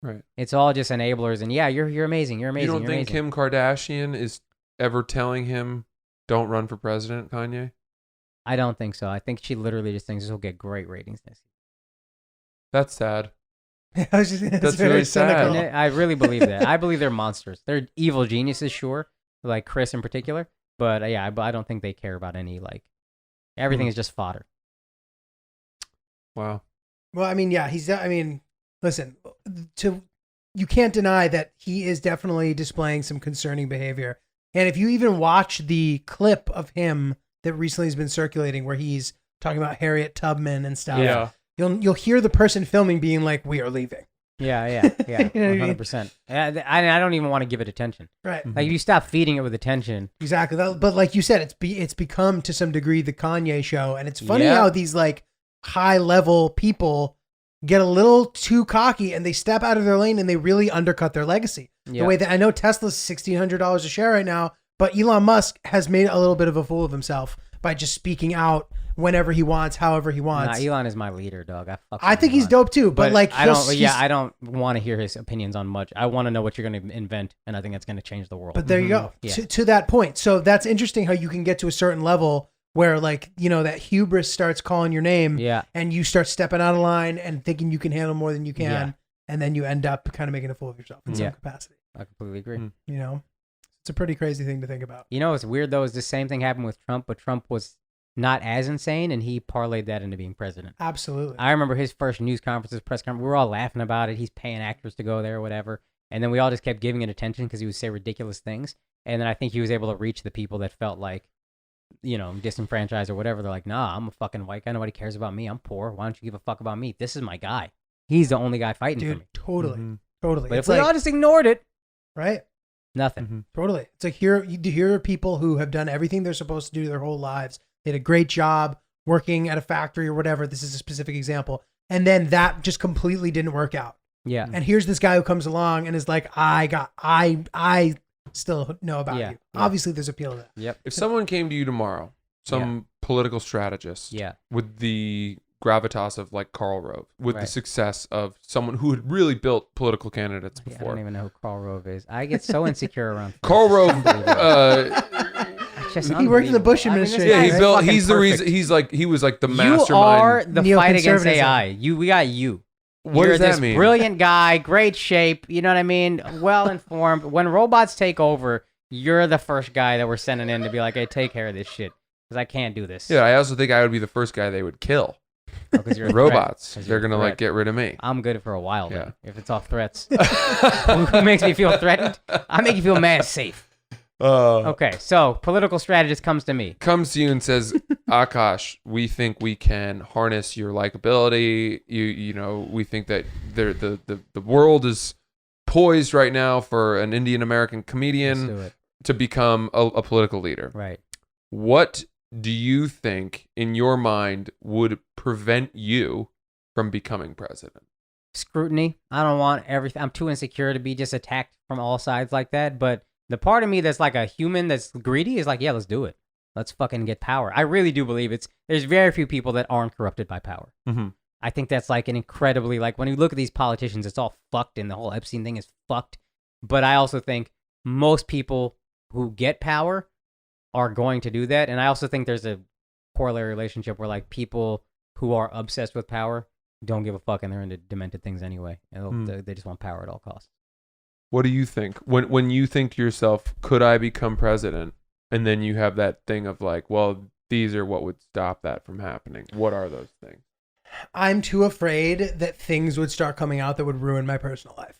Right. It's
all just enablers. And yeah, you're amazing. You're amazing.
You don't
you're
think
amazing.
Kim Kardashian is ever telling him, don't run for president, Kanye?
I don't think so. I think she literally just thinks this will get great ratings next year.
That's sad.
That's
That's
very
really
cynical.
sad.
And I really believe that. I believe they're monsters. They're evil geniuses, sure, like Chris in particular. But yeah, I don't think they care about any, like, everything is just fodder.
Wow.
Well, I mean, yeah, listen, you can't deny that he is definitely displaying some concerning behavior. And if you even watch the clip of him that recently has been circulating where he's talking about Harriet Tubman and stuff,
Yeah.
you'll hear the person filming being like, we are leaving.
Yeah,
You know what I mean?
100%. I don't even want to give it attention.
Right.
Like, if you stop feeding it with attention.
Exactly. But like you said, it's become to some degree the Kanye show. And it's funny
Yeah.
how these like high level people get a little too cocky and they step out of their lane and they really undercut their legacy.
Yeah.
The way that I know Tesla's $1,600 a share right now, but Elon Musk has made a little bit of a fool of himself by just speaking out whenever he wants, however he wants.
Nah, Elon is my leader, dog.
I think he's dope too, but like
I don't want to hear his opinions on much. I want to know what you're going to invent, and I think that's going to change the world.
But there you go.
Yeah.
To that point. So that's interesting how you can get to a certain level where like, you know, that hubris starts calling your name and you start stepping out of line and thinking you can handle more than you can.
Yeah.
And then you end up kind of making a fool of yourself in some capacity.
I completely agree.
You know, it's a pretty crazy thing to think about.
You know what's weird though is the same thing happened with Trump, but Trump was not as insane, and he parlayed that into being president.
Absolutely.
I remember his first news conferences, press conference. We were all laughing about it. He's paying actors to go there or whatever, and then we all just kept giving it attention because he would say ridiculous things. And then I think he was able to reach the people that felt like, you know, disenfranchised or whatever. They're like, nah, I'm a fucking white guy. Nobody cares about me. I'm poor. Why don't you give a fuck about me? This is my guy. He's the only guy fighting for me.
Totally. Totally.
But
It's
if we
like,
all just ignored it,
right?
nothing.
Totally. It's like here are people who have done everything they're supposed to do their whole lives. They did a great job working at a factory or whatever. This is a specific example. And then that just completely didn't work out.
Yeah.
And here's this guy who comes along and is like, I still know about you. Obviously there's appeal to that.
Yep.
If someone came to you tomorrow, some political strategist, with the gravitas of like Karl Rove, with the success of someone who had really built political candidates
I
before.
don't even know who Karl Rove is. I get so insecure around
Karl Rove,
He worked in the Bush administration.
yeah, he
right?
built. He's the reason. He was like the mastermind.
You are the fight against
Neoconservatism.
AI. We got you.
What
You're
does that
this
mean?
brilliant guy, great shape. You know what I mean? Well informed. When robots take over, you're the first guy that we're sending in to be like, hey, take care of this shit because I can't do this.
Yeah, I also think I would be the first guy they would kill.
Because you're a
Robots.
threat. 'Cause
They're
you're a
gonna like
threat.
get rid of me.
I'm good for a while.
Yeah.
Then, if it's all threats. Who makes me feel threatened? I make you feel mad safe. Okay, so political strategist comes to me.
Comes to you and says, Akaash, we think we can harness your likability. You know, we think that the world is poised right now for an Indian American
Let's
comedian
do it.
to become a political leader.
Right.
What do you think, in your mind, would prevent you from becoming president?
Scrutiny. I don't want everything. I'm too insecure to be just attacked from all sides like that. But the part of me that's like a human that's greedy is like, yeah, let's do it. Let's fucking get power. I really do believe there's very few people that aren't corrupted by power.
Mm-hmm.
I think that's like an incredibly, like when you look at these politicians, it's all fucked and the whole Epstein thing is fucked. But I also think most people who get power are going to do that. And I also think there's a corollary relationship where like people who are obsessed with power don't give a fuck and they're into demented things anyway. And they just want power at all costs.
What do you think? When you think to yourself, could I become president? And then you have that thing of like, well, these are what would stop that from happening. What are those things?
I'm too afraid that things would start coming out that would ruin my personal life.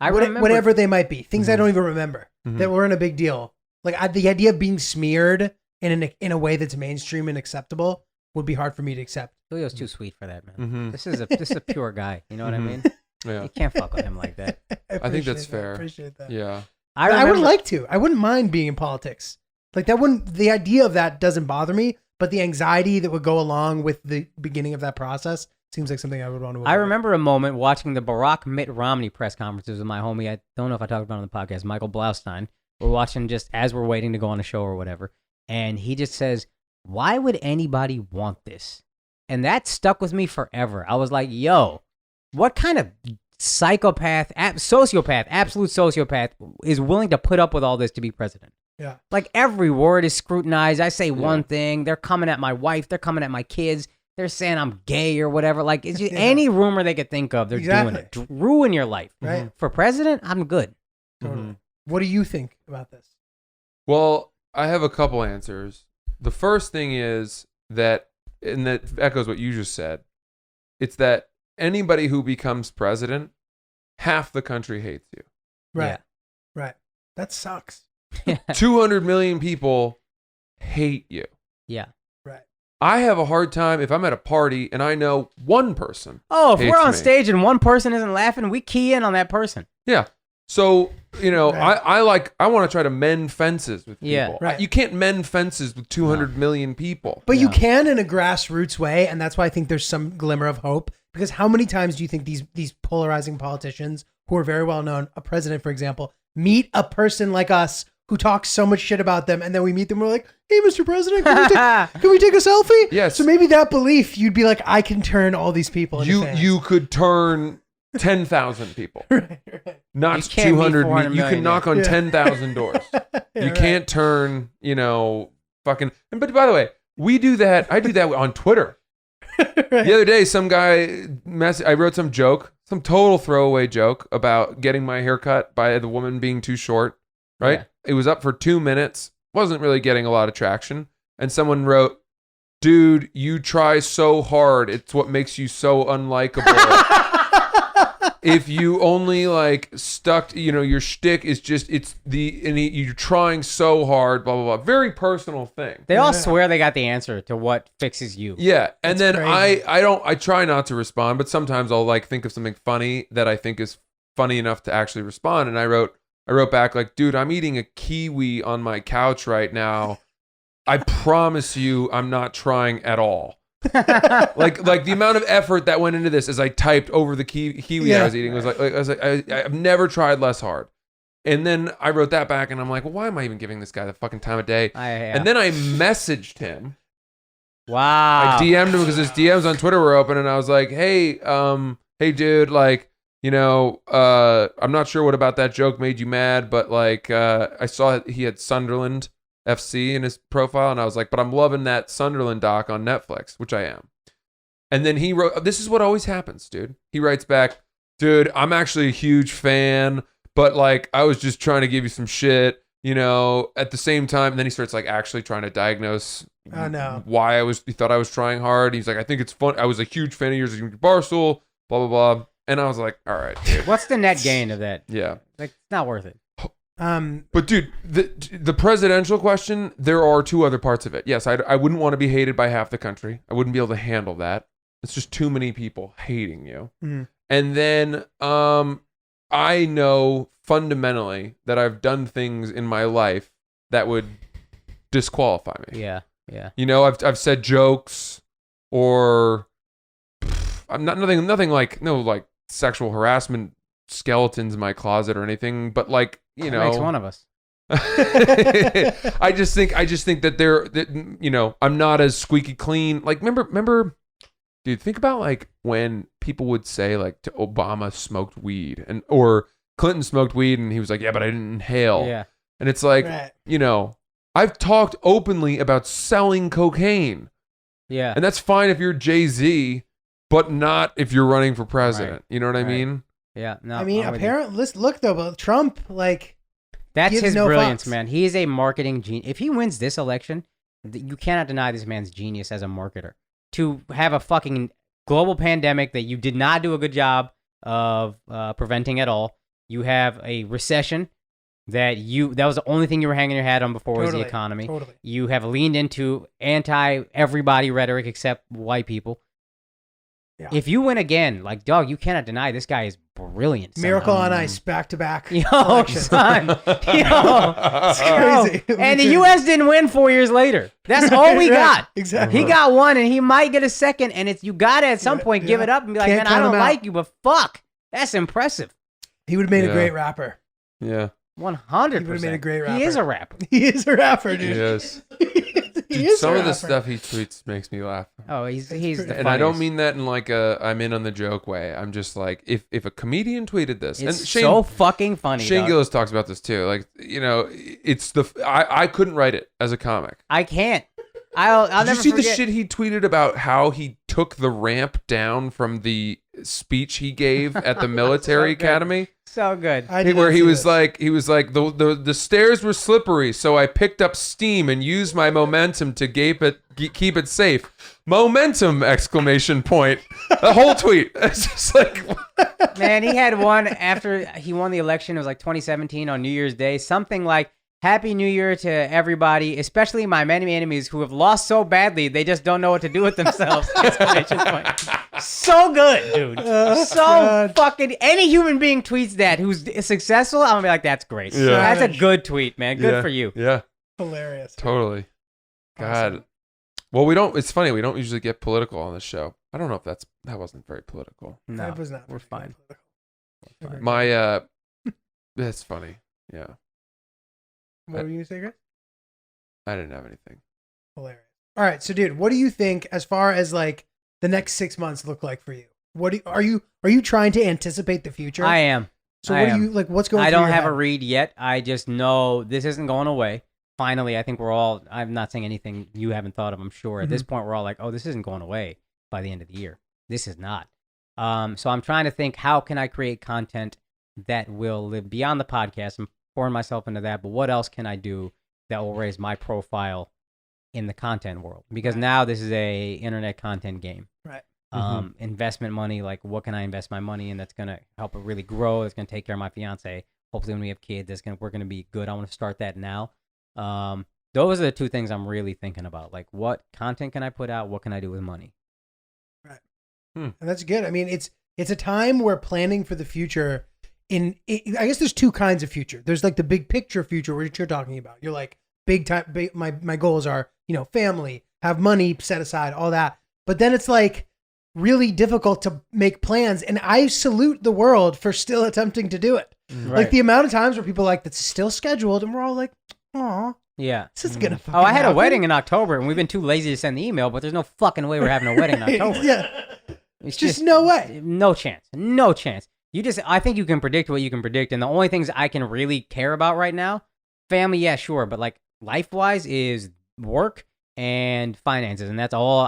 Whatever they might be. Things I don't even remember that weren't a big deal. Like the idea of being smeared in a way that's mainstream and acceptable would be hard for me to accept.
Julio's too sweet for that, man. This is a pure guy. You know what I mean?
Yeah.
You can't fuck with him like that.
I think that's fair.
I appreciate that.
Yeah.
I would like to. I wouldn't mind being in politics. Like the idea of that doesn't bother me, but the anxiety that would go along with the beginning of that process seems like something I would want to avoid.
I remember a moment watching the Barack Mitt Romney press conferences with my homie. I don't know if I talked about it on the podcast, Michael Blaustein. We're watching just as we're waiting to go on a show or whatever. And he just says, why would anybody want this? And that stuck with me forever. I was like, yo, what kind of psychopath, sociopath, absolute sociopath is willing to put up with all this to be president?
Yeah.
Like every word is scrutinized. I say one thing, they're coming at my wife, they're coming at my kids, they're saying I'm gay or whatever. Like it's just any rumor they could think of, they're doing it. Ruin your life.
Right.
For president, I'm good.
Totally. What do you think about this?
Well, I have a couple answers. The first thing is that, and that echoes what you just said, it's that anybody who becomes president, half the country hates you.
Right.
Yeah.
Right. That sucks.
200 million people hate you.
Yeah.
Right.
I have a hard time if I'm at a party and I know one person.
Oh, if
hates
we're on
me.
stage and one person isn't laughing, we key in on that person.
Yeah. So,
Right.
I want to try to mend fences with people.
Yeah.
Right.
You can't mend fences with 200 million people.
But you can in a grassroots way, and that's why I think there's some glimmer of hope. Because how many times do you think these polarizing politicians who are very well known, a president, for example, meet a person like us who talks so much shit about them, and then we meet them, we're like, hey, Mr. President, can we take a selfie?
Yes.
So maybe that belief, you'd be like, I can turn all these people into fans.
You could turn 10,000 people.
Right.
Not
You can't meet
200.
400
You can
million,
knock on
yeah.
10,000 doors. You
Right.
can't turn, fucking. But by the way, we do that. I do that on Twitter.
Right.
The other day, some guy I wrote some joke, some total throwaway joke about getting my hair cut by the woman being too short. Right?
Yeah.
It was up for 2 minutes. Wasn't really getting a lot of traction. And someone wrote, "Dude, you try so hard. It's what makes you so unlikable." If you only stuck, your shtick is just, you're trying so hard, blah, blah, blah. Very personal thing.
They all swear they got the answer to what fixes you.
Yeah. And
That's
then
crazy.
I try not to respond, but sometimes I'll think of something funny that I think is funny enough to actually respond. And I wrote back dude, I'm eating a kiwi on my couch right now. I promise you I'm not trying at all. like the amount of effort that went into this as I typed over the kiwi I was eating was I've never tried less hard. And then I wrote that back and I'm like, well, why am I even giving this guy the fucking time of day? And then I messaged him.
Wow.
I DM'd him because his DMs on Twitter were open and I was like, hey dude, I'm not sure what about that joke made you mad, but I saw he had Sunderland FC in his profile, and I was like, but I'm loving that Sunderland doc on Netflix, which I am. And then he wrote, this is what always happens, dude. He writes back, dude, I'm actually a huge fan, but I was just trying to give you some shit, at the same time. And then he starts actually trying to diagnose why he thought I was trying hard. He's like, I think it's fun. I was a huge fan of yours at Barstool, blah, blah, blah. And I was like, all right, dude.
What's the net gain of that?
Yeah.
It's not worth it.
But dude, the presidential question, there are two other parts of it. Yes, I wouldn't want to be hated by half the country. I wouldn't be able to handle that. It's just too many people hating you.
Mm-hmm.
And then I know fundamentally that I've done things in my life that would disqualify me.
Yeah, yeah.
I've said jokes or I'm not nothing sexual harassment skeletons in my closet or anything, but
That makes one of us.
I just think that I'm not as squeaky clean. Remember, dude, think about when people would say to Obama smoked weed or Clinton smoked weed and he was like, yeah, but I didn't inhale.
Yeah.
And it's
Right.
I've talked openly about selling cocaine.
Yeah.
And that's fine if you're Jay-Z, but not if you're running for president.
Right.
You know what I
Right.
mean?
Yeah. No.
I mean,
I'm with you.
apparently, let's look though, but Trump,
That's
gives
his
no
brilliance,
fucks.
man. He is a marketing genius. If he wins this election, you cannot deny this man's genius as a marketer. To have a fucking global pandemic that you did not do a good job of preventing at all. You have a recession that was the only thing you were hanging your hat on before was the economy.
Totally.
You have leaned into anti-everybody rhetoric except white people.
Yeah.
If you win again, dog, you cannot deny this guy is brilliant.
Miracle on Ice, back to back.
Yo,
collection.
son. Yo.
It's crazy.
And the U.S. didn't win 4 years later. That's all we
Right,
got.
exactly.
He got one, and he might get a second. And it's you got to at some point give it up and be like,
Can't
man, I
count
don't
him out.
like you, but fuck, that's impressive.
He would have made a
Yeah.
great rapper.
Yeah.
100%.
He would've made a great
He is
rapper.
a rapper.
He is a rapper, dude.
Yes.
He
Dude,
is
some
a
of the
rapper.
stuff he tweets makes me laugh.
Oh, he's the
And I don't
funniest.
mean that in like a I'm in on the joke way. I'm just like if a comedian tweeted this,
It's
and Shane,
so fucking funny.
Shane
dog.
Gillis talks about this too. Like, you know, it's I couldn't write it as a comic.
I can't. I'll
Did
never
you see
forget.
the shit he tweeted about how he took the ramp down from the speech he gave at the military
good.
academy?
So good.
I did
Where
not
he
see
was
this.
like the stairs were slippery, so I picked up steam and used my momentum to keep it safe. Momentum! Exclamation point. The whole tweet. It's just like
Man, he had one after he won the election. It was like 2017 on New Year's Day. Something like, Happy New Year to everybody, especially my many enemies who have lost so badly they just don't know what to do with themselves. Exclamation point. So good, dude. So
God.
fucking... Any human being tweets that who's successful, I'm going to be like, that's great.
Yeah.
That's a good tweet, man. Good
Yeah,
for you.
Yeah,
Hilarious.
totally. God.
Awesome.
Well, it's funny, we don't usually get political on this show. I don't know if that wasn't very political.
No,
That was not
we're
very
fine.
political.
My that's funny. Yeah.
What were you gonna say, Chris?
I didn't have anything.
Hilarious. All right, so dude, what do you think as far as like the next 6 months look like for you? Are you trying to anticipate the future?
I am.
So
I
what
am.
do you like? What's going?
I
through
don't
your
have a
head?
read yet. I just know this isn't going away. Finally, I think we're all, I'm not saying anything you haven't thought of, I'm sure. At this point, we're all like, oh, this isn't going away by the end of the year. This is not. So I'm trying to think, how can I create content that will live beyond the podcast? I'm pouring myself into that, but what else can I do that will raise my profile in the content world? Because now this is a internet content game.
Right.
Investment money, like what can I invest my money in that's going to help it really grow, that's going to take care of my fiance. Hopefully when we have kids, we're going to be good. I want to start that now. Those are the two things I'm really thinking about. Like, what content can I put out? What can I do with money?
Right. And that's good. I mean, it's a time where planning for the future I guess there's two kinds of future. There's like the big picture future, which you're talking about. You're like my goals are, family, have money set aside, all that. But then it's like really difficult to make plans. And I salute the world for still attempting to do it.
Right.
Like the amount of times where people are like, that's still scheduled. And we're all like, aw,
Yeah.
this isn't going to fucking
Oh, I had a
happen.
wedding in October, and we've been too lazy to send the email, but there's no fucking way we're having a wedding in October.
Yeah.
It's
Just no way.
No chance. No chance. I think you can predict what you can predict, and the only things I can really care about right now, family, yeah, sure, but like life-wise is work and finances, and that's all.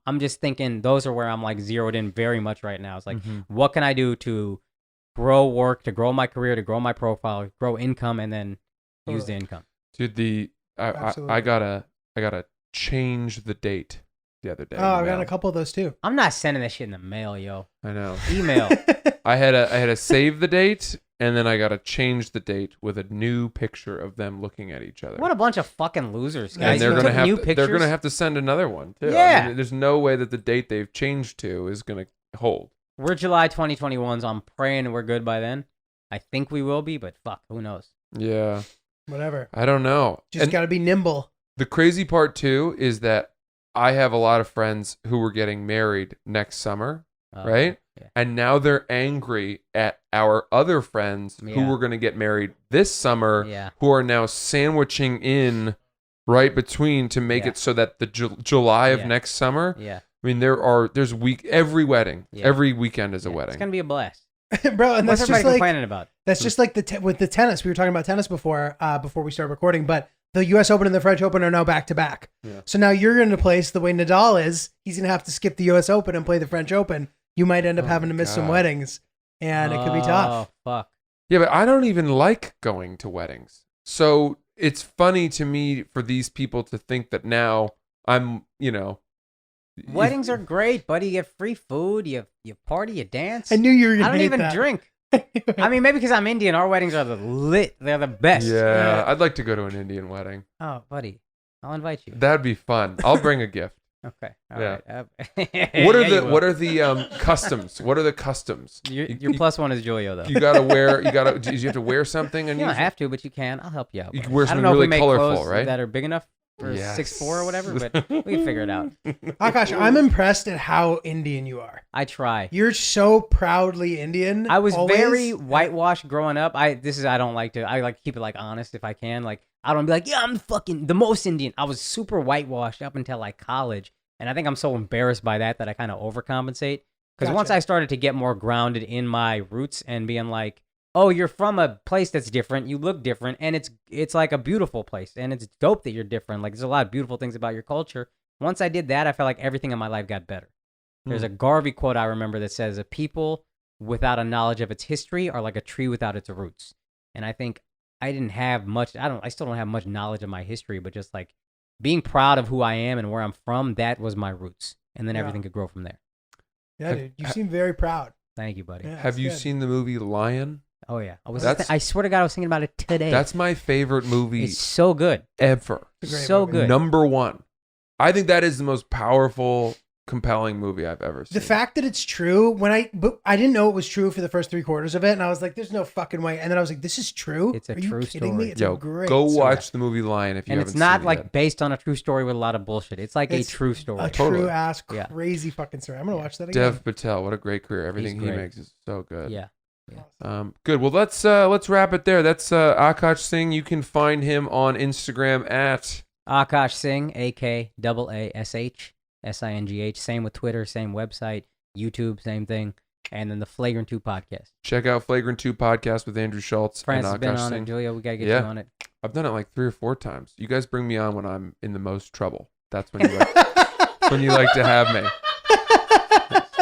I'm just thinking those are where I'm like zeroed in very much right now. It's like, what can I do to grow work, to grow my career, to grow my profile, grow income, and then use the income.
Dude, I
Absolutely.
gotta change the date the other day. in
Oh,
the
I've got
mail.
a couple of those too.
I'm not sending that shit in the mail, yo.
I know.
Email.
I had to save the date, and then I gotta change the date with a new picture of them looking at each other.
What a bunch of fucking losers,
and
guys.
they're
You
gonna
took
have
new
to,
pictures.
they're gonna have to send another one too.
Yeah.
I mean, there's no way that the date they've changed to is gonna hold.
We're July 2021, so I'm praying we're good by then. I think we will be, but fuck, who knows?
Yeah,
Whatever.
I don't know.
Just
And
got to be nimble.
the crazy part too is that I have a lot of friends who were getting married next summer, right?
Yeah.
And now they're angry at our other friends who
Yeah.
were going to get married this summer,
Yeah.
who are now sandwiching in right between to make
Yeah.
it so that the July of
Yeah.
next summer.
Yeah.
I mean, there's every wedding,
Yeah.
every weekend is a
Yeah.
wedding.
It's going to be a blast.
Bro, and
What's
that's
everybody
just like
complaining about?
that's just like with the tennis. We were talking about tennis before we started recording, but the U.S. Open and the French Open are now back to back.
Yeah.
So now you're in a place the way Nadal is. He's gonna have to skip the U.S. Open and play the French Open. You might end up
Oh
having
my
to miss some
God.
weddings, and it could be tough.
Oh, fuck.
Yeah, but I don't even like going to weddings. So it's funny to me for these people to think that now I'm,
Weddings are great, buddy. You get free food, you party, you dance.
I knew you were gonna.
I don't
hate
even
that.
drink. I mean, maybe because I'm Indian, our weddings are they're the best.
Yeah, I'd like to go to an Indian wedding.
Oh, buddy, I'll invite you.
That'd be fun. I'll bring a gift.
Okay. All
Yeah.
right.
What are
Yeah, you
the
will.
what are the customs? What are the customs?
Your plus one is Giulio, though.
You gotta wear. Do you have to wear something?
You don't have to, but you can. I'll help you out.
You
bud.
can wear
I don't
something
know
really
if we make
colorful,
clothes
right?
that are big enough for
Yes.
6'4" or whatever, but we can figure it out.
Akash, I'm impressed at how Indian you are.
I try.
You're so proudly Indian.
I was
always.
very whitewashed growing up. I like to keep it like honest if I can. Like I don't be like, yeah, I'm fucking the most Indian. I was super whitewashed up until like college, and I think I'm so embarrassed by that I kind of overcompensate. Because
Gotcha.
once I started to get more grounded in my roots and being like, oh, you're from a place that's different, you look different, and it's like a beautiful place, and it's dope that you're different. Like there's a lot of beautiful things about your culture. Once I did that, I felt like everything in my life got better. There's a Garvey quote I remember that says, a people without a knowledge of its history are like a tree without its roots. And I think I didn't have much, I still don't have much knowledge of my history, but just like being proud of who I am and where I'm from, that was my roots. And then everything could grow from there.
Yeah, dude. You seem very proud.
Thank you, buddy.
Yeah,
Have
that's
you
good.
seen the movie Lion?
Oh, yeah.
That's-
I swear to God, I was thinking about it today.
That's my favorite movie
It's so good.
ever.
It's a great
So
movie.
good.
Number one. I think that is the most powerful, compelling movie I've ever seen.
The fact that it's true, but I didn't know it was true for the first 3/4 of it, and I was like, "There's no fucking way." And then I was like, "This is true."
It's a
Are you
true
kidding
story.
me? It's
Yo,
a great
go
story.
watch the movie Lion if you
And
haven't
it's not
seen it
like
yet.
based on a true story with a lot of bullshit. It's like
It's
a true story.
a
Totally.
true ass
Yeah.
crazy fucking story. I'm gonna watch that again.
Dev Patel, what a great career. Everything he
great.
makes is so good.
Yeah.
Good. Well, let's wrap it there. That's Akaash Singh. You can find him on Instagram at
Akaash Singh, AKASHSINGH. Same with Twitter, same website, YouTube, same thing. And then the Flagrant 2 podcast.
check out Flagrant 2 podcast with Andrew Schultz
France has
and
been
Akaash
on
Singh.
it. Julia, we got to get
Yeah.
you on it.
I've done it like 3 or 4 times. You guys bring me on when I'm in the most trouble. That's when you like, when you like to have me.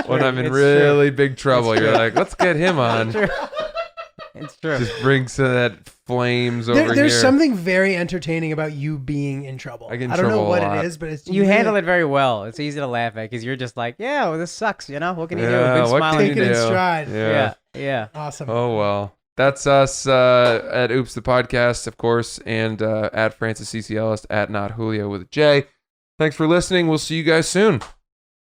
When I'm in
It's
really big trouble, you're like, let's get him on.
It's true.
Just bring some of that flames over
There's
here.
something very entertaining about you being in trouble.
I get in
don't know
trouble a
what
lot.
it is, but it's
You handle it very well. It's easy to laugh at because you're just like, yeah, well, this sucks. You know, what can you do?
Yeah,
A big
what
smile.
can
on
you
Take it in
do?
stride.
Yeah.
Yeah.
Awesome.
Oh, well. That's us at Oops the Podcast, of course, and at Francis C.C. Ellis, at Not Julio with a J. Thanks for listening. We'll see you guys soon.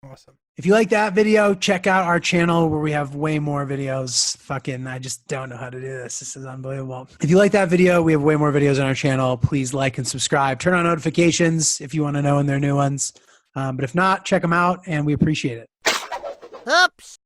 Awesome. If you like that video, check out our channel where we have way more videos. Fucking, I just don't know how to do this. This is unbelievable. If you like that video, we have way more videos on our channel. Please like and subscribe. Turn on notifications if you want to know when there are new ones. But if not, check them out, and we appreciate it.
Oops.